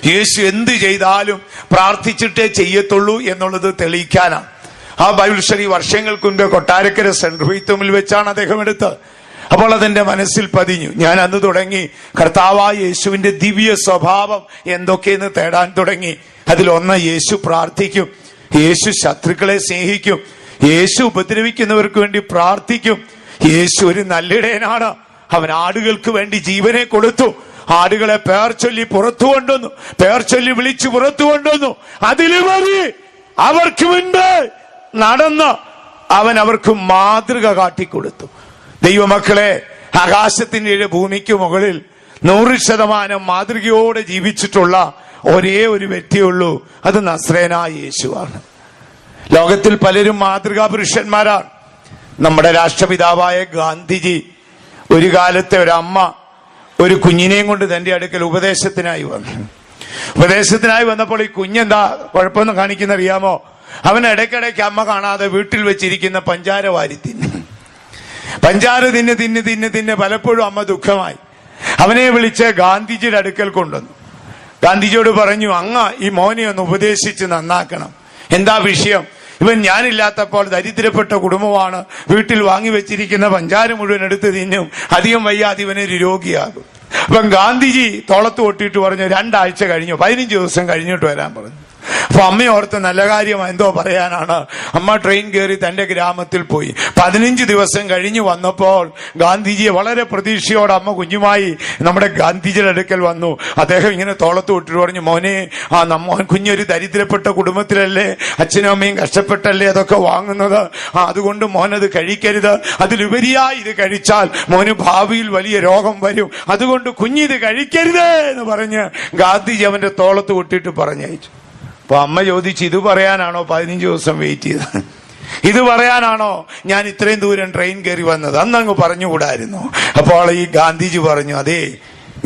യേശു എന്ത് ചെയ്താലും പ്രാർത്ഥിച്ചിട്ടേ ചെയ്യത്തുള്ളൂ എന്നുള്ളത് തെളിയിക്കാനാണ്. ആ ബൈബിൾ സ്റ്റഡി വർഷങ്ങൾക്ക് മുൻപ് കൊട്ടാരക്കര സെന്റ് റൂയിത്തുമിൽ വെച്ചാണ് അദ്ദേഹം എടുത്തത്. അപ്പോൾ അതെന്റെ മനസ്സിൽ പതിഞ്ഞു. ഞാൻ അന്ന് തുടങ്ങി കർത്താവായ യേശുവിന്റെ ദിവ്യ സ്വഭാവം എന്തൊക്കെയെന്ന് തേടാൻ തുടങ്ങി. അതിലൊന്ന്, യേശു പ്രാർത്ഥിക്കും, യേശു ശത്രുക്കളെ സ്നേഹിക്കും, യേശു ഉപദ്രവിക്കുന്നവർക്ക് വേണ്ടി പ്രാർത്ഥിക്കും, യേശു ഒരു നല്ലിടയനാണ്, അവൻ ആടുകൾക്ക് വേണ്ടി ജീവനെ കൊടുത്തു, ആടുകളെ പേർ ചൊല്ലി പുറത്തു കൊണ്ടുവന്നു, പേർ ചൊല്ലി വിളിച്ചു പുറത്തു കൊണ്ടുവന്നു. അതിലുപരി അവർക്ക് മുൻപ് നടന്ന് അവൻ അവർക്ക് മാതൃക കാട്ടിക്കൊടുത്തു. ദൈവമക്കളെ, ആകാശത്തിന്റെ ഭൂമിക്ക് മുകളിൽ 100% മാതൃകയോടെ ജീവിച്ചിട്ടുള്ള ഒരേ ഒരു വ്യക്തിയുള്ളൂ, അത് നസ്രേനായ യേശുവാണ്. ലോകത്തിൽ പലരും മാതൃകാ പുരുഷന്മാരാണ്. നമ്മുടെ രാഷ്ട്രപിതാവായ ഗാന്ധിജി ഒരു കാലത്തെ ഒരമ്മ ഒരു കുഞ്ഞിനെയും കൊണ്ട് തന്റെ അടുക്കൽ ഉപദേശത്തിനായി വന്നപ്പോൾ ഈ കുഞ്ഞെന്താ കുഴപ്പമൊന്നും കാണിക്കുന്ന അറിയാമോ? അവൻ ഇടയ്ക്കിടയ്ക്ക് അമ്മ കാണാതെ വീട്ടിൽ വെച്ചിരിക്കുന്ന പഞ്ചാര വാരി പഞ്ചാര തിന്ന് പലപ്പോഴും അമ്മ ദുഃഖമായി. അവനെ വിളിച്ച് ഗാന്ധിജിയുടെ അടുക്കൽ കൊണ്ടുവന്നു. ഗാന്ധിജിയോട് പറഞ്ഞു, അങ്ങ് ഈ മോനെ ഒന്ന് ഉപദേശിച്ച് നന്നാക്കണം. എന്താ വിഷയം? ഇവൻ ഞാനില്ലാത്തപ്പോൾ ദരിദ്രപ്പെട്ട കുടുംബമാണ്, വീട്ടിൽ വാങ്ങി വെച്ചിരിക്കുന്ന പഞ്ചാര മുഴുവൻ എടുത്ത് തിന്നും, അധികം വയ്യാതെ ഇവനൊരു രോഗിയാകും. അപ്പം ഗാന്ധിജി തോളത്ത് കൊട്ടിയിട്ട് പറഞ്ഞു, 2 ആഴ്ച കഴിഞ്ഞു, 15 ദിവസം കഴിഞ്ഞിട്ട് വരാൻ പറഞ്ഞു. അപ്പൊ അമ്മ ഓർത്ത് നല്ല കാര്യം എന്തോ പറയാനാണ്. അമ്മ ട്രെയിൻ കയറി തന്റെ ഗ്രാമത്തിൽ പോയി. 15 ദിവസം കഴിഞ്ഞു വന്നപ്പോൾ ഗാന്ധിജിയെ വളരെ പ്രതീക്ഷയോടെ അമ്മ കുഞ്ഞുമായി നമ്മുടെ ഗാന്ധിജിയുടെ അടുക്കൽ വന്നു. അദ്ദേഹം ഇങ്ങനെ തോളത്ത് വിട്ടിട്ട് പറഞ്ഞു, മോനെ, കുഞ്ഞൊരു ദരിദ്രപ്പെട്ട കുടുംബത്തിലല്ലേ, അച്ഛനും അമ്മയും കഷ്ടപ്പെട്ടല്ലേ അതൊക്കെ വാങ്ങുന്നത്, അതുകൊണ്ട് മോനത് കഴിക്കരുത്, അതിലുപരിയായി ഇത് കഴിച്ചാൽ മോന് ഭാവിയിൽ വലിയ രോഗം വരും, അതുകൊണ്ട് കുഞ്ഞിത് കഴിക്കരുത് എന്ന് പറഞ്ഞ് ഗാന്ധിജി അവന്റെ തോളത്ത് വിട്ടിട്ട് പറഞ്ഞയച്ചു. അപ്പൊ അമ്മ ചോദിച്ചു, ഇത് പറയാനാണോ 15 ദിവസം വെയിറ്റ് ചെയ്തത്? ഇത് പറയാനാണോ ഞാൻ ഇത്രയും ദൂരം ട്രെയിൻ കയറി വന്നത്? അന്നങ്ങ് പറഞ്ഞുകൂടായിരുന്നു. അപ്പോൾ ഈ ഗാന്ധിജി പറഞ്ഞു, അതെ,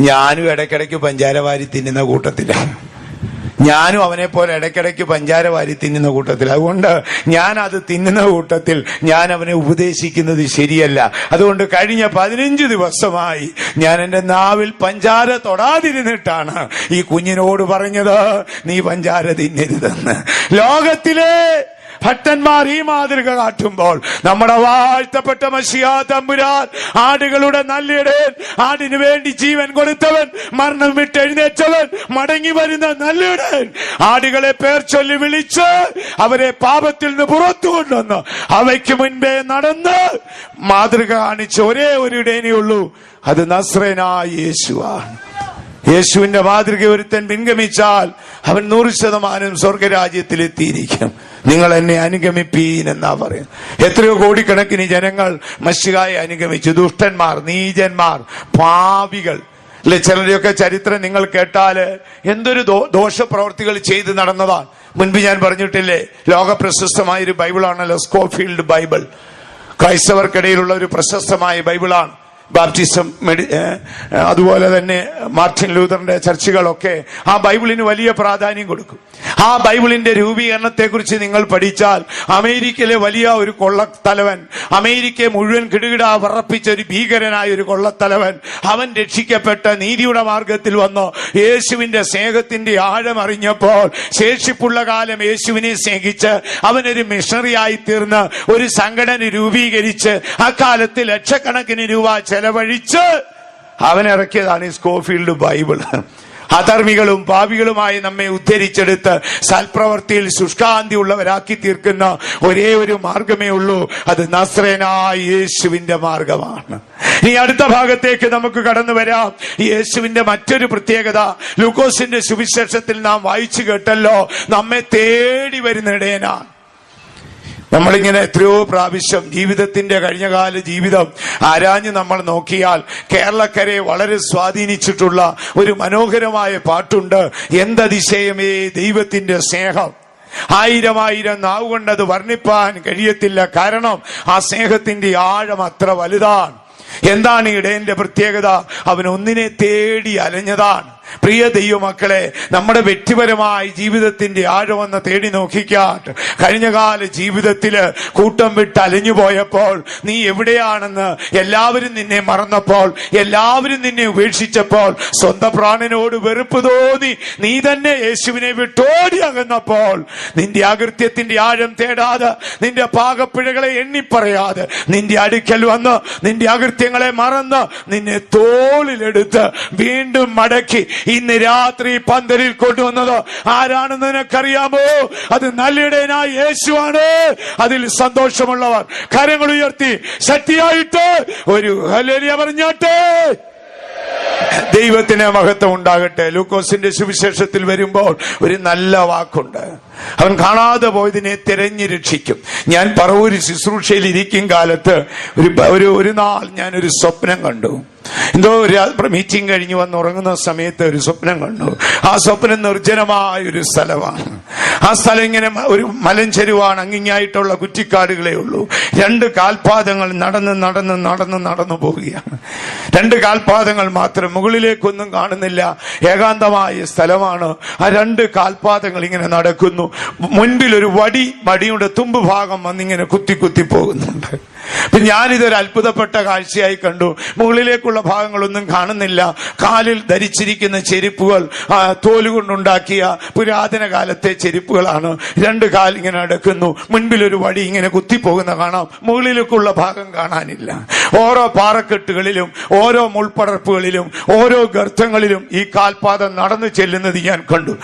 ഞാനും ഇടയ്ക്കിടയ്ക്ക് പഞ്ചാര വാരി തിന്നുന്ന കൂട്ടത്തിലാണ്, ഞാനും അവനെ പോലെ ഇടയ്ക്കിടയ്ക്ക് പഞ്ചാര വാരി തിന്നുന്ന കൂട്ടത്തിൽ, അതുകൊണ്ട് ഞാൻ അത് തിന്നുന്ന കൂട്ടത്തിൽ ഞാൻ അവനെ ഉപദേശിക്കുന്നത് ശരിയല്ല. അതുകൊണ്ട് കഴിഞ്ഞ 15 ദിവസമായി ഞാൻ എന്റെ നാവിൽ പഞ്ചാര തൊടാതിരുന്നിട്ടാണ് ഈ കുഞ്ഞിനോട് പറഞ്ഞത്, നീ പഞ്ചാര തിന്നരുതെന്ന്. ലോകത്തിലെ ഭക്തന്മാർ ഈ മാതൃക കാട്ടുമ്പോൾ നമ്മുടെ വാഴ്ത്തപ്പെട്ട മശിഹാ തമ്പുരാൻ, ആടുകളുടെ നല്ലിടയൻ, ആടിനു വേണ്ടി ജീവൻ കൊടുത്തവൻ, മരണം വിട്ടെഴുന്നേറ്റവൻ, മടങ്ങി വരുന്ന നല്ലിടയൻ, ആടുകളെ പേർ ചൊല്ലി വിളിച്ച് അവരെ പാപത്തിൽ നിന്ന് പുറത്തു കൊണ്ടുവന്ന് അവയ്ക്ക് മുൻപേ നടന്ന് മാതൃക കാണിച്ച ഒരേ ഒരു ഇടയനേ ഉള്ളൂ, അത് നസ്രേനായ യേശുവാണ്. യേശുവിന്റെ മാതൃക ഒരുത്തൻ പിൻഗമിച്ചാൽ അവൻ 100% സ്വർഗരാജ്യത്തിലെത്തിയിരിക്കും. നിങ്ങൾ എന്നെ അനുഗമിപ്പീൻ എന്നാ പറയുന്നത്. എത്രയോ കോടിക്കണക്കിന് ജനങ്ങൾ മശിഹായെ അനുഗമിച്ചു. ദുഷ്ടന്മാർ, നീചന്മാർ, പാപികൾ അല്ലെ. ചിലരെയൊക്കെ ചരിത്രം നിങ്ങൾ കേട്ടാല് എന്തൊരു ദോഷപ്രവർത്തികൾ ചെയ്ത് നടന്നതാണ്. മുൻപ് ഞാൻ പറഞ്ഞിട്ടില്ലേ, ലോക പ്രശസ്തമായൊരു ബൈബിളാണല്ലോ സ്കോഫീൽഡ് ബൈബിൾ. ക്രൈസ്തവർക്കിടയിലുള്ള ഒരു പ്രശസ്തമായ ബൈബിളാണ്. ബാപ്റ്റിസം, അതുപോലെ തന്നെ മാർട്ടിൻ ലൂതറിന്റെ ചർച്ചുകളൊക്കെ ആ ബൈബിളിന് വലിയ പ്രാധാന്യം കൊടുക്കും. ആ ബൈബിളിന്റെ രൂപീകരണത്തെ കുറിച്ച് നിങ്ങൾ പഠിച്ചാൽ, അമേരിക്കയിലെ വലിയ ഒരു കൊള്ളത്തലവൻ, അമേരിക്കയെ മുഴുവൻ കിടുകിടാ വിറപ്പിച്ച ഒരു ഭീകരനായ ഒരു കൊള്ളത്തലവൻ, അവൻ രക്ഷിക്കപ്പെട്ട നീതിയുടെ മാർഗത്തിൽ വന്നു യേശുവിന്റെ സ്നേഹത്തിന്റെ ആഴം അറിഞ്ഞപ്പോൾ ശേഷിപ്പുള്ള കാലം യേശുവിനെ സ്നേഹിച്ച് അവനൊരു മിഷണറിയായി തീർന്ന് ഒരു സംഘടന രൂപീകരിച്ച് അക്കാലത്ത് ലക്ഷക്കണക്കിന് രൂപ ചെലവഴിച്ച് അവനിറക്കിയതാണ് ഈ സ്കോഫീൽഡ് ബൈബിൾ. അധർമ്മികളും പാപികളുമായി നമ്മെ ഉദ്ധരിച്ചെടുത്ത് സൽപ്രവർത്തിയിൽ ശുഷ്കാന്തി ഉള്ളവരാക്കി തീർക്കുന്ന ഒരേ ഒരു മാർഗമേ ഉള്ളൂ, അത് നസ്രേനായ യേശുവിന്റെ മാർഗമാണ്. ഇനി അടുത്ത ഭാഗത്തേക്ക് നമുക്ക് കടന്നു വരാം. യേശുവിന്റെ മറ്റൊരു പ്രത്യേകത ലൂക്കോസിന്റെ സുവിശേഷത്തിൽ നാം വായിച്ചു കേട്ടല്ലോ, നമ്മെ തേടി വരുന്ന ഇടയനാണ്. നമ്മളിങ്ങനെ എത്രയോ പ്രാവശ്യം ജീവിതത്തിന്റെ കഴിഞ്ഞകാല ജീവിതം ആരാഞ്ഞ് നമ്മൾ നോക്കിയാൽ കേരളക്കരയെ വളരെ സ്വാധീനിച്ചിട്ടുള്ള ഒരു മനോഹരമായ പാട്ടുണ്ട്, എന്തതിശയമേ ദൈവത്തിന്റെ സ്നേഹം. 1000 നാവുകൊണ്ടത് വർണ്ണിപ്പാൻ കഴിയത്തില്ല. കാരണം ആ സ്നേഹത്തിന്റെ ആഴം അത്ര വലുതാണ്. എന്താണ് ഇടയന്റെ പ്രത്യേകത? അവൻ ഒന്നിനെ തേടി അലഞ്ഞതാണ്. പ്രിയ ദൈവമക്കളെ, നമ്മുടെ വ്യക്തിപരമായ ജീവിതത്തിന്റെ ആഴമെന്ന് തേടി നോക്കിക്കാട്ട്. കഴിഞ്ഞകാല ജീവിതത്തില് കൂട്ടം വിട്ട് അലഞ്ഞു പോയപ്പോൾ, നീ എവിടെയാണെന്ന് എല്ലാവരും നിന്നെ മറന്നപ്പോൾ, എല്ലാവരും നിന്നെ ഉപേക്ഷിച്ചപ്പോൾ, സ്വന്തം പ്രാണനോട് വെറുപ്പ് തോന്നി നീ തന്നെ യേശുവിനെ വിട്ടോടി അകന്നപ്പോൾ, നിന്റെ അകൃത്യത്തിന്റെ ആഴം തേടാതെ, നിന്റെ പാകപ്പിഴകളെ എണ്ണിപ്പറയാതെ നിന്റെ അടുക്കൽ വന്ന് നിന്റെ അകൃത്യങ്ങളെ മറന്ന് നിന്നെ തോളിലെടുത്ത് വീണ്ടും മടക്കി ഇന്ന് രാത്രി പന്തലിൽ കൊണ്ടുവന്നത് ആരാണെന്ന് നിനക്കറിയാമോ? അത് നല്ലിടയനായ യേശുവാണ്. അതിൽ സന്തോഷമുള്ളവർ കരങ്ങൾ ഉയർത്തി ശക്തിയായിട്ട് ഒരു ഹല്ലേലൂയ പറഞ്ഞാട്ടെ. ദൈവത്തിന് മഹത്വം ഉണ്ടാകട്ടെ. ലൂക്കോസിന്റെ സുവിശേഷത്തിൽ വരുമ്പോൾ ഒരു നല്ല വാക്കുണ്ട്. അവൻ കാണാതെ പോയതിനെ തിരഞ്ഞു രക്ഷിക്കും. ഞാൻ പറവൂര് ശുശ്രൂഷയിൽ ഇരിക്കും കാലത്ത് ഒരു നാൾ ഞാനൊരു സ്വപ്നം കണ്ടു. എന്തോ ഒരു മീറ്റിംഗ് കഴിഞ്ഞ് വന്ന് ഉറങ്ങുന്ന സമയത്ത് ഒരു സ്വപ്നം കണ്ടു. ആ സ്വപ്നം നിർജ്ജനമായ ഒരു സ്ഥലമാണ്. ആ സ്ഥലം ഇങ്ങനെ ഒരു മലഞ്ചെരുവാണ്, അങ്ങിങ്ങായിട്ടുള്ള കുറ്റിക്കാടുകളേ ഉള്ളൂ. 2 കാൽപാദങ്ങൾ നടന്നു പോവുകയാണ്. 2 കാൽപാദങ്ങൾ മാത്രം, മുകളിലേക്കൊന്നും കാണുന്നില്ല. ഏകാന്തമായ സ്ഥലമാണ്. ആ 2 കാൽപാദങ്ങൾ ഇങ്ങനെ നടക്കുന്നു. മുൻപിൽ ഒരു വടിയുടെ തുമ്പ് ഭാഗം വന്നിങ്ങനെ കുത്തി പോകുന്നുണ്ട്. ഞാനിതൊരു അത്ഭുതപ്പെട്ട കാഴ്ചയായി കണ്ടു. മുകളിലേക്കുള്ള ഭാഗങ്ങളൊന്നും കാണുന്നില്ല. കാലിൽ ധരിച്ചിരിക്കുന്ന ചെരുപ്പുകൾ തോലുകൊണ്ടുണ്ടാക്കിയ പുരാതന കാലത്തെ ചെരുപ്പുകളാണ്. 2 കാൽ ഇങ്ങനെ നടക്കുന്നു. മുൻപിൽ ഒരു വടി ഇങ്ങനെ കുത്തിപ്പോകുന്ന കാണാം. മുകളിലേക്കുള്ള ഭാഗം കാണാനില്ല. ഓരോ പാറക്കെട്ടുകളിലും ഓരോ മുൾപ്പടർപ്പുകളിലും ഓരോ ഗർത്തങ്ങളിലും ഈ കാൽപാദം നടന്നു ചെല്ലുന്നത് ഞാൻ കണ്ടു.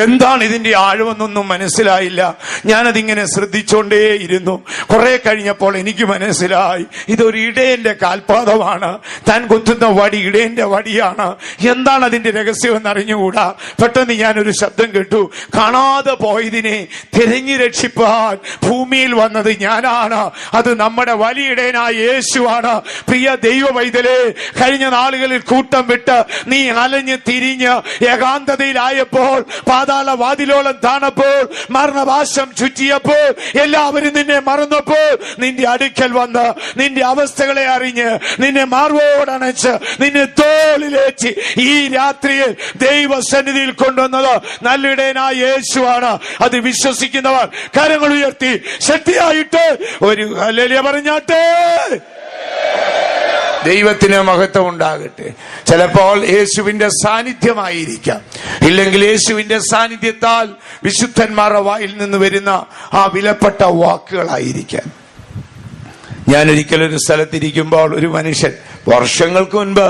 എന്താണ് ഇതിന്റെ ആഴമെന്നൊന്നും മനസ്സിലായില്ല. ഞാനതിങ്ങനെ ശ്രദ്ധിച്ചോണ്ടേയിരുന്നു. കുറെ കഴിഞ്ഞപ്പോൾ എനിക്ക് മനസ്സിലായി, ഇതൊരു ഇടയന്റെ കാൽപാദമാണ്. താൻ കുത്തുന്ന വടി ഇടയന്റെ വടിയാണ്. എന്താണ് അതിന്റെ രഹസ്യമെന്ന് അറിഞ്ഞുകൂടാ. പെട്ടെന്ന് ഞാനൊരു ശബ്ദം കേട്ടു. കാണാതെ പോയതിനെ തിരഞ്ഞു രക്ഷിപ്പാൻ ഭൂമിയിൽ വന്നത് ഞാനാണ്. അത് നമ്മുടെ വലിയ ഇടയനായ യേശുവാണ്. പ്രിയ ദൈവ വൈതലേ, കഴിഞ്ഞ നാളുകളിൽ കൂട്ടം വിട്ട് നീ അലഞ്ഞ് തിരിഞ്ഞ് ഏകാന്തതയിലായപ്പോൾ, പാതാള വാതിലോളം താണപ്പോൾ, മരണവാശം ചുറ്റിയപ്പോൾ, എല്ലാവരും നിന്നെ മറന്നപ്പോൾ, നിന്റെ അടുക്കൽ വന്ന് നിന്റെ അവസ്ഥകളെ അറിഞ്ഞ് നിന്നെ മാർവോടണച്ച് നിന്നെ തോളിലേറ്റി ഈ രാത്രിയിൽ ദൈവസന്നിധിയിൽ കൊണ്ടുവന്നത് നല്ലിടയനായ യേശുവാണ്. അത് വിശ്വസിക്കുന്നവർ കരങ്ങൾ ഉയർത്തി ശക്തിയായിട്ട് ഒരു ഹല്ലേലൂയ പറഞ്ഞാട്ടെ. ദൈവത്തിന് മഹത്വം ഉണ്ടാകട്ടെ. ചിലപ്പോൾ യേശുവിന്റെ സാന്നിധ്യമായിരിക്കാം, ഇല്ലെങ്കിൽ യേശുവിന്റെ സാന്നിധ്യത്താൽ വിശുദ്ധന്മാരുടെ വായിൽ നിന്ന് വരുന്ന ആ വിലപ്പെട്ട വാക്കുകളായിരിക്കാം. ഞാനൊരിക്കലൊരു സ്ഥലത്തിരിക്കുമ്പോൾ ഒരു മനുഷ്യൻ വർഷങ്ങൾക്ക് മുൻപ്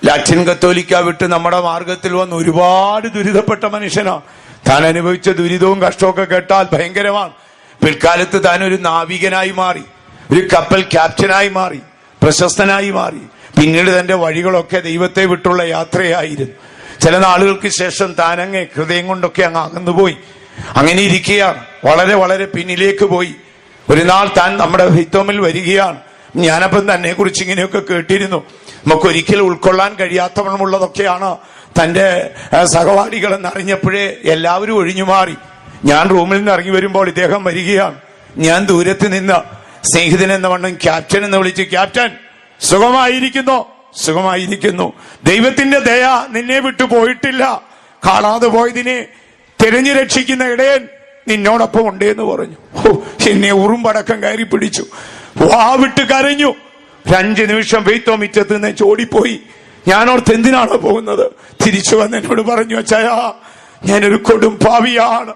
ലാറ്റിൻ കത്തോലിക്ക വിട്ട് നമ്മുടെ മാർഗത്തിൽ വന്ന് ഒരുപാട് ദുരിതപ്പെട്ട മനുഷ്യനാണ്. താൻ അനുഭവിച്ച ദുരിതവും കഷ്ടമൊക്കെ കേട്ടാൽ ഭയങ്കരമാണ്. പിൽക്കാലത്ത് താൻ ഒരു നാവികനായി മാറി, ഒരു കപ്പൽ ക്യാപ്റ്റനായി മാറി, പ്രശസ്തനായി മാറി. പിന്നീട് തന്റെ വഴികളൊക്കെ ദൈവത്തെ വിട്ടുള്ള യാത്രയായിരുന്നു. ചില നാളുകൾക്ക് ശേഷം താനങ്ങ് ഹൃദയം കൊണ്ടൊക്കെ അങ്ങ് അകന്നുപോയി. അങ്ങനെ ഇരിക്കുകയാണ്. വളരെ വളരെ പിന്നിലേക്ക് പോയി. ഒരു നാൾ താൻ നമ്മുടെ ഹിത്തോമിൽ വരികയാണ്. ഞാനപ്പം തന്നെ കുറിച്ച് ഇങ്ങനെയൊക്കെ കേട്ടിരുന്നു. നമുക്കൊരിക്കലും ഉൾക്കൊള്ളാൻ കഴിയാത്തവണ്ണമുള്ളതൊക്കെയാണ് തന്റെ സഹപാഠികൾ എന്നറിഞ്ഞപ്പോഴേ എല്ലാവരും ഒഴിഞ്ഞു മാറി. ഞാൻ റൂമിൽ നിന്ന് ഇറങ്ങി വരുമ്പോൾ ഇദ്ദേഹം വരികയാണ്. ഞാൻ ദൂരത്ത് നിന്ന് സ്നേഹിതൻ എന്ന വണ്ണം ക്യാപ്റ്റൻ എന്ന് വിളിച്ചു. ക്യാപ്റ്റൻ, സുഖമായിരിക്കുന്നു? സുഖമായിരിക്കുന്നു. ദൈവത്തിന്റെ ദയ നിന്നെ വിട്ടു പോയിട്ടില്ല. കാണാതെ പോയതിനെ തിരഞ്ഞു രക്ഷിക്കുന്ന ഇടയൻ നിന്നോടൊപ്പം ഉണ്ട് എന്ന് പറഞ്ഞു. എന്നെ ഉറുമ്പടക്കം കയറി പിടിച്ചു. വാവിട്ട് കരഞ്ഞു. 5 നിമിഷം വെയ്ത്തോ മിറ്റത്ത് നിന്ന് ചോടിപ്പോയി. ഞാനോർത്ത് എന്തിനാണ് പോകുന്നത്? തിരിച്ചു വന്ന് എന്നോട് പറഞ്ഞു, അച്ചായ, ഞാനൊരു കൊടും പാവിയാണ്.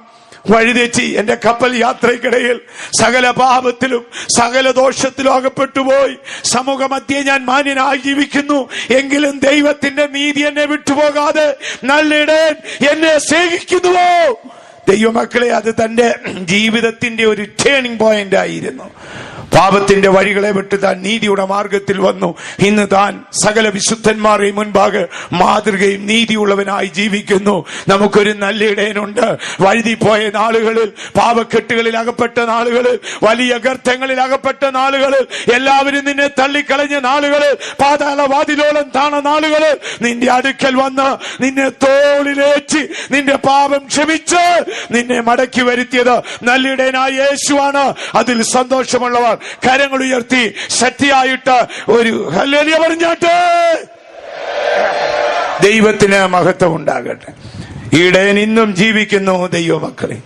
വഴിതെറ്റി എന്റെ കപ്പൽ യാത്രയ്ക്കിടയിൽ സകല പാപത്തിലും സകല ദോഷത്തിലും അകപ്പെട്ടുപോയി. സമൂഹ മധ്യേ ഞാൻ മാന്യനായി ജീവിക്കുന്നു. എങ്കിലും ദൈവത്തിന്റെ നീതി എന്നെ വിട്ടുപോകാതെ നല്ലിടയൻ എന്നെ സ്നേഹിക്കുന്നുവോ? ദൈവമക്കളെ, അത് തന്റെ ജീവിതത്തിന്റെ ഒരു ടേണിംഗ് പോയിന്റ് ആയിരുന്നു. പാപത്തിന്റെ വഴികളെ വിട്ട് താൻ നീതിയുടെ മാർഗത്തിൽ വന്നു. ഇന്ന് താൻ സകല വിശുദ്ധന്മാരെയും മുൻപാകെ മാതൃകയും നീതിയുള്ളവനായി ജീവിക്കുന്നു. നമുക്കൊരു നല്ല ഇടയനുണ്ട്. വഴുതിപ്പോയ നാളുകളിൽ, പാപക്കെട്ടുകളിൽ അകപ്പെട്ട നാളുകളിൽ, വലിയ ഗർത്തങ്ങളിൽ അകപ്പെട്ട നാളുകളിൽ, എല്ലാവരും നിന്നെ തള്ളിക്കളഞ്ഞ നാളുകളിൽ, പാതാള വാതിലോളം താണ നാളുകളിൽ നിന്റെ അടുക്കൽ വന്ന് നിന്നെ തോളിലേറ്റി നിന്റെ പാപം ക്ഷമിച്ച് നിന്നെ മടക്കി വരുത്തിയത് നല്ലിടയനായ യേശുവാണ്. അതിൽ സന്തോഷമുള്ളവർ കരങ്ങൾ ഉയർത്തി ശക്തിയായിട്ട് ഒരു ഹല്ലേലൂയ പറഞ്ഞാട്ടെ. ദൈവത്തിന് മഹത്വം ഉണ്ടാകട്ടെ. ഇടയൻ ഇന്നും ജീവിക്കുന്നു ദൈവമക്കളെ.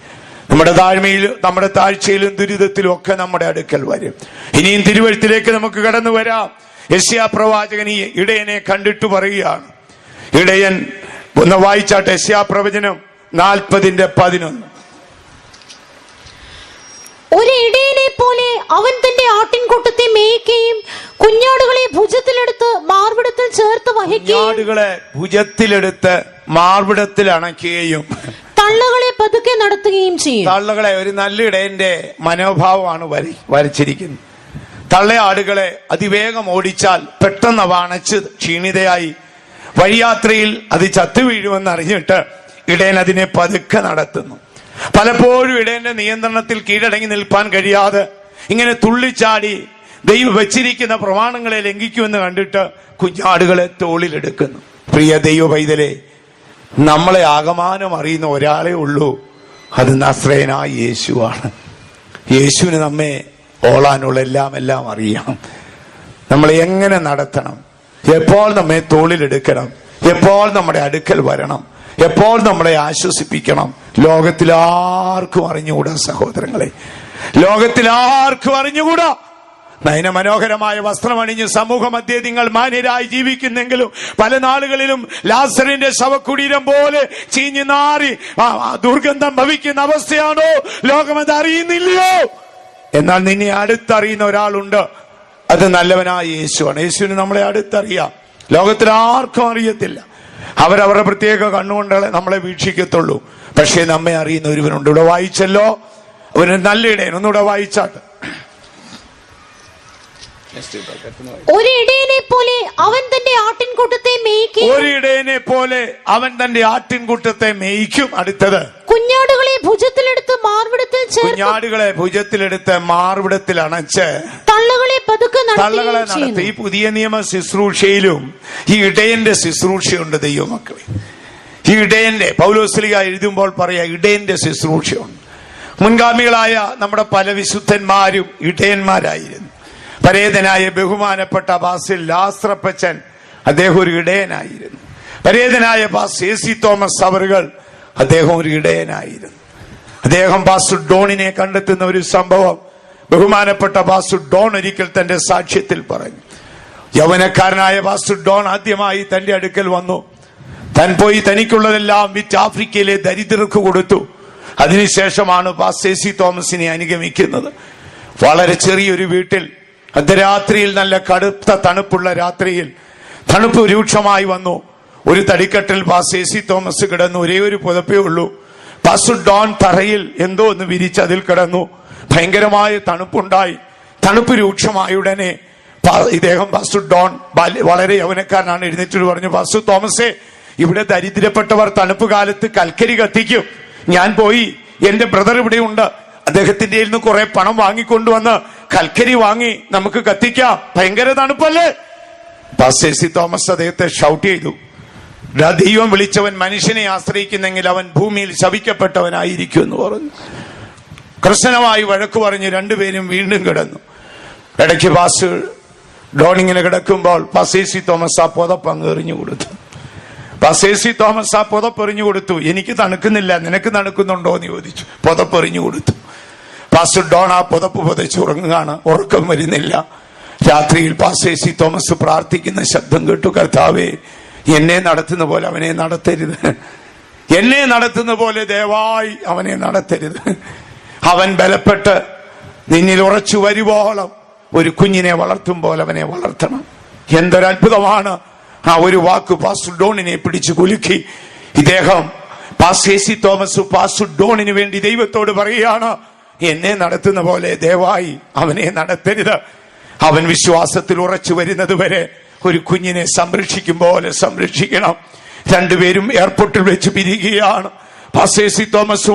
നമ്മുടെ താഴ്മയിലും നമ്മുടെ താഴ്ചയിലും ദുരിതത്തിലും ഒക്കെ നമ്മുടെ അടുക്കൽ വരും. ഇനിയും തിരുവഴുത്തിലേക്ക് നമുക്ക് കടന്നു വരാം. യെശയ്യാ പ്രവാചകൻ ഈ ഇടയനെ കണ്ടിട്ട് പറയുകയാണ്. ഇടയൻ ഒന്ന് വായിച്ചാട്ടെ, യെശയ്യാ പ്രവചനം 40:11. ഒരു ഇടയനെ പോലെ അവൻ തന്റെ ആട്ടിൻകൂട്ടത്തെ മേയ്ക്കുകയും കുഞ്ഞാടുകളെ ഭുജത്തിലെടുത്ത് മാർവിടത്തിൽ ചേർത്ത് വഹിക്കുകയും കുഞ്ഞാടുകളെ ഭുജത്തിലെടുത്ത് മാർവിടത്തിൽ അണയ്ക്കുകയും തള്ളകളെ പതുക്കെ നടത്തുകയും ചെയ്യും. തള്ളകളെ ഒരു നല്ല ഇടയന്റെ മനോഭാവമാണ് വരച്ചിരിക്കുന്നത്. തള്ളയാടുകളെ അതിവേഗം ഓടിച്ചാൽ പെട്ടെന്ന് അവ അണച്ച് ക്ഷീണിതയായി വഴിയാത്രയിൽ അത് ചത്തു വീഴുമെന്ന് അറിഞ്ഞിട്ട് ഇടയൻ അതിനെ പതുക്കെ നടത്തുന്നു. പലപ്പോഴും ഇടയന്റെ നിയന്ത്രണത്തിൽ കീഴടങ്ങി നിൽപ്പാൻ കഴിയാതെ ഇങ്ങനെ തുള്ളിച്ചാടി ദൈവം വെച്ചിരിക്കുന്ന പ്രമാണങ്ങളെ ലംഘിക്കുമെന്ന് കണ്ടിട്ട് കുഞ്ഞാടുകളെ തോളിലെടുക്കുന്നു. പ്രിയ ദൈവ പൈതലേ, നമ്മളെ ആകമാനം അറിയുന്ന ഒരാളെ ഉള്ളൂ, അത് നസ്രയനായ യേശുവാണ്. യേശുവിന് നമ്മെ ഓളാനുള്ള എല്ലാം അറിയാം. നമ്മളെ എങ്ങനെ നടത്തണം, എപ്പോൾ നമ്മെ തോളിലെടുക്കണം, എപ്പോൾ നമ്മുടെ അടുക്കൽ വരണം, എപ്പോൾ നമ്മളെ ആശ്വസിപ്പിക്കണം, ലോകത്തിലാർക്കും അറിഞ്ഞുകൂടാ സഹോദരങ്ങളെ, ലോകത്തിലാർക്കും അറിഞ്ഞുകൂടാ. നയനമനോഹരമായ വസ്ത്രമണിഞ്ഞ് സമൂഹ മധ്യേ നിങ്ങൾ മാന്യരായി ജീവിക്കുന്നെങ്കിലും പല നാളുകളിലും ലാസറിന്റെ ശവകുടീരം പോലെ ചീഞ്ഞു നാറി ദുർഗന്ധം ഭവിക്കുന്ന അവസ്ഥയാണോ? ലോകമത് അറിയുന്നില്ലയോ? എന്നാൽ നിന്നെ അടുത്തറിയുന്ന ഒരാളുണ്ട്, അത് നല്ലവനായ യേശുവാണ്. യേശുവിന് നമ്മളെ അടുത്തറിയാം, ലോകത്തിൽ ആർക്കും അറിയത്തില്ല. അവരവരുടെ പ്രത്യേക കണ്ണുകൊണ്ട് നമ്മളെ വീക്ഷിക്കത്തുള്ളൂ. പക്ഷേ നമ്മെ അറിയുന്ന ഒരുവനുണ്ട്. ഇവിടെ വായിച്ചല്ലോ, അവന് നല്ല ഇടയൻ. ഒന്നുകൂടെ വായിച്ചാട്ട്. ഒരു ഇടയനെ പോലെ അവൻ തന്റെ ആട്ടിൻകൂട്ടത്തെ മേയ്ക്കും. ഒരു ഇടയനെ പോലെ അവൻ തന്റെ ആട്ടിൻകൂട്ടത്തെ മേയ്ക്കും. അടുത്തത്, കുഞ്ഞാടുകളെ ഭുജത്തിലെടുത്ത് മാർവിടത്തിൽ കുഞ്ഞാടുകളെ ഭുജത്തിലെടുത്ത് മാർവിടത്തിൽ അണച്ച് തള്ളകളെ പതുക്കെ നടത്തി. ഈ പുതിയ നിയമ ശുശ്രൂഷയിലും ഈ ഇടയന്റെ ശുശ്രൂഷയുണ്ട് ദൈവമക്കളെ. ഈ ഇടയന്റെ പൗലോസ്ലീഹ എഴുതുമ്പോൾ പറയാ, ഇടയന്റെ ശുശ്രൂഷയുണ്ട്. മുൻഗാമികളായ നമ്മുടെ പല വിശുദ്ധന്മാരും ഇടയന്മാരായിരുന്നു. പരേതനായ ബഹുമാനപ്പെട്ട പാസ്റ്റർ ലാസ്രപ്പച്ചൻ, അദ്ദേഹം ഒരു ഇടയനായിരുന്നു. പരേതനായ പാസ്റ്റർ എ.സി. തോമസ് അവറുകൾ, അദ്ദേഹം ഒരു ഇടയനായിരുന്നു. അദ്ദേഹം പാസ്റ്റർ ഡോണിനെ കണ്ടെത്തുന്ന ഒരു സംഭവം ബഹുമാനപ്പെട്ട പാസ്റ്റർ ഡോൺ ഒരിക്കൽ തന്റെ സാക്ഷ്യത്തിൽ പറഞ്ഞു. യൗവനക്കാരനായ പാസ്റ്റർ ഡോൺ ആദ്യമായി തന്റെ അടുക്കൽ വന്നു. താൻ പോയി തനിക്കുള്ളതെല്ലാം വിറ്റ് ആഫ്രിക്കയിലെ ദരിദ്രർക്ക് കൊടുത്തു. അതിനുശേഷമാണ് പാസ്റ്റർ എ.സി. തോമസിനെ അനുഗമിക്കുന്നത്. വളരെ ചെറിയൊരു വീട്ടിൽ അർദ്ധരാത്രിയിൽ, നല്ല കടുത്ത തണുപ്പുള്ള രാത്രിയിൽ തണുപ്പ് രൂക്ഷമായി വന്നു. ഒരു തടിക്കട്ടിൽ പാസ്റ്റർ എ.സി. തോമസ് കിടന്നു. ഒരേ ഒരു പുതപ്പേ ഉള്ളൂ. പാസ്റ്റർ ഡോൺ തറയിൽ എന്തോ ഒന്ന് വിരിച്ച് അതിൽ കിടന്നു. ഭയങ്കരമായ തണുപ്പുണ്ടായി. തണുപ്പ് രൂക്ഷമായ ഉടനെ ഇദ്ദേഹം, പാസ്റ്റർ ഡോൺ വളരെ യൗവനക്കാരനാണ്, എഴുന്നേറ്റ് പറഞ്ഞു, പാസ്റ്റർ തോമസേ, ഇവിടെ ദരിദ്രപ്പെട്ടവർ തണുപ്പ് കാലത്ത് കൽക്കരി കത്തിക്കും. ഞാൻ പോയി, എന്റെ ബ്രദർ ഇവിടെ ഉണ്ട്, അദ്ദേഹത്തിന്റെ നിന്ന് കുറെ പണം വാങ്ങിക്കൊണ്ടുവന്ന് കൽക്കരി വാങ്ങി നമുക്ക് കത്തിക്കാം, ഭയങ്കര തണുപ്പല്ലേ. Pastor AC. തോമസ് അദ്ദേഹത്തെ ഷൗട്ട് ചെയ്തു, ദൈവം വിളിച്ചവൻ മനുഷ്യനെ ആശ്രയിക്കുന്നെങ്കിൽ അവൻ ഭൂമിയിൽ ശപിക്കപ്പെട്ടവനായിരിക്കും എന്ന് പറഞ്ഞു. കർശനമായി വഴക്ക് പറഞ്ഞ് രണ്ടുപേരും വീണ്ടും കിടന്നു. ഇടയ്ക്ക് പാസ്റ്റർ ഡോൺ ഇങ്ങനെ കിടക്കുമ്പോൾ പാസ്റ്റർ എ.സി. തോമസ് ആ പുതപ്പ് അങ്ങ് എറിഞ്ഞു കൊടുത്തു. Pastor AC. തോമസ് ആ പുതപ്പ് എറിഞ്ഞു കൊടുത്തു. എനിക്ക് തണുക്കുന്നില്ല, നിനക്ക് തണുക്കുന്നുണ്ടോ എന്ന് ചോദിച്ചു. പുതപ്പ് എറിഞ്ഞു കൊടുത്തു. പാസ്റ്റർ ഡോൺ ആ പുതപ്പ് പുതച്ച് ഉറങ്ങുകയാണ്. ഉറക്കം വരുന്നില്ല. രാത്രിയിൽ പാസ്റ്റർ എ.സി. തോമസ് പ്രാർത്ഥിക്കുന്ന ശബ്ദം കേട്ടു, കർത്താവേ, എന്നെ നടത്തുന്ന പോലെ അവനെ നടത്തരുത്, എന്നെ നടത്തുന്ന പോലെ ദയവായി അവനെ നടത്തരുത്. അവൻ ബലപ്പെട്ട് നിന്നിൽ ഉറച്ചു വരുവോളം ഒരു കുഞ്ഞിനെ വളർത്തും പോലെ അവനെ വളർത്തണം. എന്തൊരത്ഭുതമാണ്! ആ ഒരു വാക്ക് പാസ്റ്റർ ഡോണിനെ പിടിച്ചു കുലുക്കി. ഇദ്ദേഹം പാസ്റ്റർ എ.സി. തോമസ് പാസ്റ്റർ ഡോണിന് വേണ്ടി ദൈവത്തോട് പറയുകയാണ്, എന്നെ നടത്തുന്ന പോലെ ദയവായി അവനെ നടത്തരുത്. അവൻ വിശ്വാസത്തിൽ ഉറച്ചു വരുന്നത് വരെ ഒരു കുഞ്ഞിനെ സംരക്ഷിക്കും പോലെ സംരക്ഷിക്കണം. രണ്ടുപേരും എയർപോർട്ടിൽ വെച്ച് പിരിയുകയാണ്. Pastor AC. തോമസ്